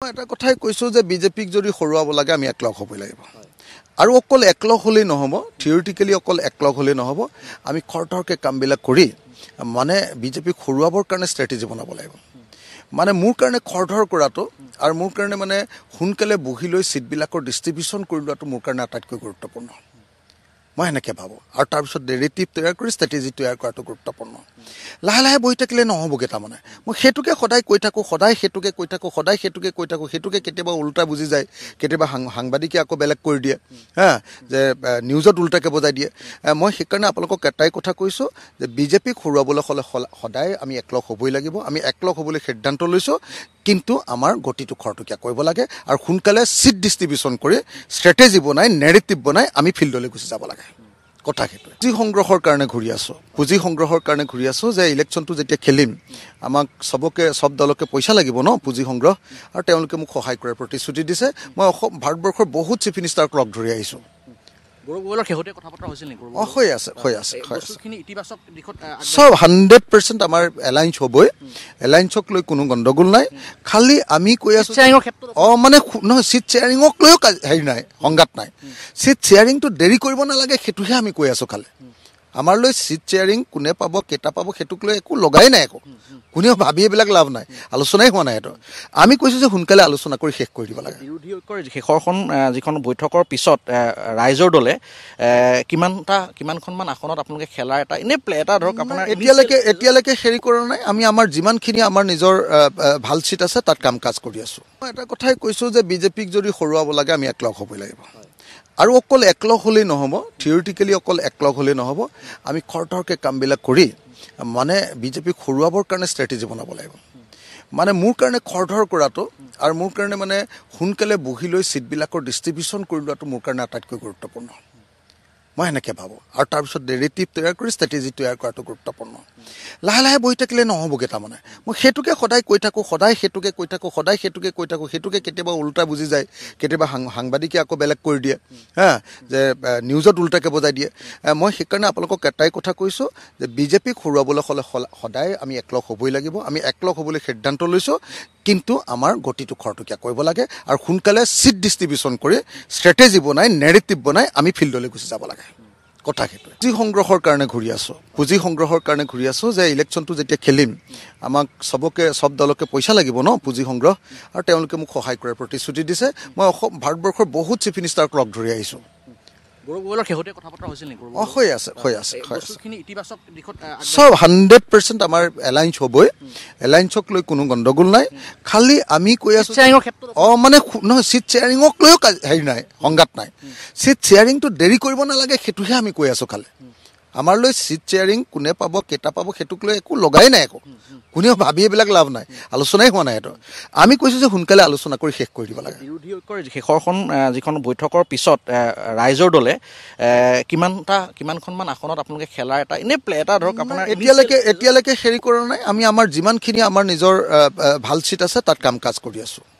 এটা কথাই কৈছো যে বিজেপিক যদি হৰুৱাব লাগে আমি একলগ হ'বই লাগিব আৰু অকল একলগ হ'লেই নহ'ব থিওৰিটিক্যালি অকল একলগ হ'লেই নহ'ব আমি খৰধৰকে কামবিলাক কৰি মানে বিজেপিক হৰুৱাবৰ কাৰণে ষ্ট্ৰেটেজি বনাব লাগিব মানে মোৰ কাৰণে খৰধৰ কৰাটো আৰু মোৰ কাৰণে মানে সোনকালে বহি লৈ সিটবিলাকৰ ডিস্ট্ৰিবিউশন কৰি লোৱাটো মোৰ কাৰণে আটাইতকৈ গুৰুত্বপূৰ্ণ মই এনেকৈ ভাবোঁ আৰু তাৰপিছত নেৰেটিভ তৈয়াৰ কৰি ষ্ট্ৰেটেজি তৈয়াৰ কৰাটো গুৰুত্বপূৰ্ণ লাহে লাহে বহি থাকিলে নহ'বগৈ তাৰমানে মই সেইটোকে সদায় কৈ থাকোঁ সদায় সেইটোকে কৈ থাকোঁ সদায় সেইটোকে কৈ থাকোঁ সেইটোকে কেতিয়াবা উল্টা বুজি যায় কেতিয়াবা সাংবাদিকে আকৌ বেলেগ কৰি দিয়ে হা যে নিউজত উল্টাকৈ বজাই দিয়ে মই সেইকাৰণে আপোনালোকক এটাই কথা কৈছোঁ যে বিজেপিক হৰুৱাবলৈ হ'লে সদায় আমি একলগ হ'বই লাগিব আমি একলগ হ'বলৈ সিদ্ধান্ত লৈছোঁ কিন্তু আমাৰ গতিটো খৰতকীয়া কৰিব লাগে আৰু সোনকালে সিট ডিস্ট্ৰিবিউশন কৰি ষ্ট্ৰেটেজি বনাই নেৰেটিভ বনাই আমি ফিল্ডলৈ গুচি যাব লাগে কথা সেইটো পুঁজি সংগ্ৰহৰ কাৰণে ঘূৰি আছোঁ যে ইলেকশ্যনটো যেতিয়া খেলিম আমাক সব দলকে পইচা লাগিব ন পুঁজি সংগ্ৰহ আৰু তেওঁলোকে মোক সহায় কৰাৰ প্ৰতিশ্ৰুতি দিছে মই ভাৰতবৰ্ষৰ বহুত চিফ মিনিষ্টাৰক লগ ধৰি আহিছোঁ সব 100% আমাৰ এলায়েন্স হ'বই এলায়েন্সক লৈ কোনো গণ্ডগোল নাই খালি আমি কৈ আছোঁ মানে নহয় চিট শ্বেয়াৰিঙক লৈও হেৰি নাই সংঘাত নাই চিট শ্বেয়াৰিংটো দেৰি কৰিব নালাগে সেইটোহে আমি কৈ আছোঁ খালি আমাৰ লৈ চিট শ্বেয়াৰিং কোনে পাব কেইটা পাব সেইটোক লৈ একো লগাই নাই একো কোনেও ভাবি এইবিলাক লাভ নাই আলোচনাই হোৱা নাই এইটো আমি কৈছোঁ যে সোনকালে আলোচনা কৰি শেষ কৰি দিব লাগে বিৰোধী ঐক্যৰ শেষৰখন যিখন বৈঠকৰ পিছত ৰাইজৰ দলে কিমানখনমান আসনত আপোনালোকে খেলাৰ এটা এনে এটা ধৰক আপোনাৰ এতিয়ালৈকে হেৰি কৰা নাই আমি আমাৰ যিমানখিনি আমাৰ নিজৰ ভাল চিট আছে তাত কাম কাজ কৰি আছোঁ মই এটা কথাই কৈছোঁ যে বিজেপিক যদি হৰুৱাব লাগে আমি একলগ হ'বই লাগিব আৰু অকল একলগ হ'লেই নহ'ব থিওৰিটিক্যালি অকল একলগ হ'লেই নহ'ব আমি খৰধৰকে কামবিলাক কৰি মানে বিজেপিক হৰুৱাবৰ কাৰণে ষ্ট্ৰেটেজি বনাব লাগিব মানে মোৰ কাৰণে খৰধৰ কৰাটো আৰু মোৰ কাৰণে মানে সোনকালে বহি লৈ সিটবিলাকৰ ডিস্ট্ৰিবিউশন কৰি লোৱাটো মোৰ কাৰণে আটাইতকৈ গুৰুত্বপূৰ্ণ মই এনেকৈ ভাবোঁ আৰু তাৰপিছত নেৰেটিভ তৈয়াৰ কৰি ষ্ট্ৰেটেজি তৈয়াৰ কৰাটো গুৰুত্বপূৰ্ণ লাহে লাহে বহি থাকিলে নহ'বগৈ তাৰমানে মই সেইটোকে সদায় কৈ থাকোঁ সদায় সেইটোকে কৈ থাকোঁ সদায় সেইটোকে কৈ থাকোঁ সেইটোকে কেতিয়াবা উল্টা বুজি যায় কেতিয়াবা সাংবাদিকে আকৌ বেলেগ কৰি দিয়ে হা যে নিউজত উল্টাকৈ বজাই দিয়ে মই সেইকাৰণে আপোনালোকক এটাই কথা কৈছোঁ যে বিজেপিক হৰুৱাবলৈ হ'লে সদায় আমি একলগ হ'বই লাগিব আমি একলগ হ'বলৈ সিদ্ধান্ত লৈছোঁ কিন্তু আমাৰ গতিটো খৰতকীয়া কৰিব লাগে আৰু সোনকালে সিট ডিস্ট্ৰিবিউশন কৰি ষ্ট্ৰেটেজি বনাই নেৰেটিভ বনাই আমি ফিল্ডলৈ গুচি যাব লাগে কথা সেইটো পুঁজি সংগ্ৰহৰ কাৰণে ঘূৰি আছোঁ যে ইলেকশ্যনটো যেতিয়া খেলিম আমাক সব দলকে পইচা লাগিব ন পুঁজি সংগ্ৰহ আৰু তেওঁলোকে মোক সহায় কৰাৰ প্ৰতিশ্ৰুতি দিছে মই ভাৰতবৰ্ষৰ বহুত চিফ মিনিষ্টাৰক লগ ধৰি আহিছোঁ সব 100% আমাৰ এলায়েন্স হ'বই এলায়েন্সক লৈ কোনো গণ্ডগোল নাই খালি আমি কৈ আছোঁ মানে নহয় চিট শ্বেয়াৰিঙক লৈও হেৰি নাই সংঘাত নাই চিট শ্বেয়াৰিংটো দেৰি কৰিব নালাগে সেইটোহে আমি কৈ আছোঁ খালি আমাৰ লৈ চিট শ্বেয়াৰিং কোনে পাব কেইটা পাব সেইটোক লৈ একো লগাই নাই একো কোনেও ভাবি এইবিলাক লাভ নাই আলোচনাই হোৱা নাই এইটো আমি কৈছোঁ যে সোনকালে আলোচনা কৰি শেষ কৰি দিব লাগে বিৰোধী ঐক্যৰ শেষৰখন যিখন বৈঠকৰ পিছত ৰাইজৰ দলে কিমানখনমান আসনত আপোনালোকে খেলাৰ এটা এনে এটা ধৰক আপোনাৰ এতিয়ালৈকে হেৰি কৰা নাই আমি আমাৰ যিমানখিনি আমাৰ নিজৰ ভাল চিট আছে তাত কাম কাজ কৰি আছোঁ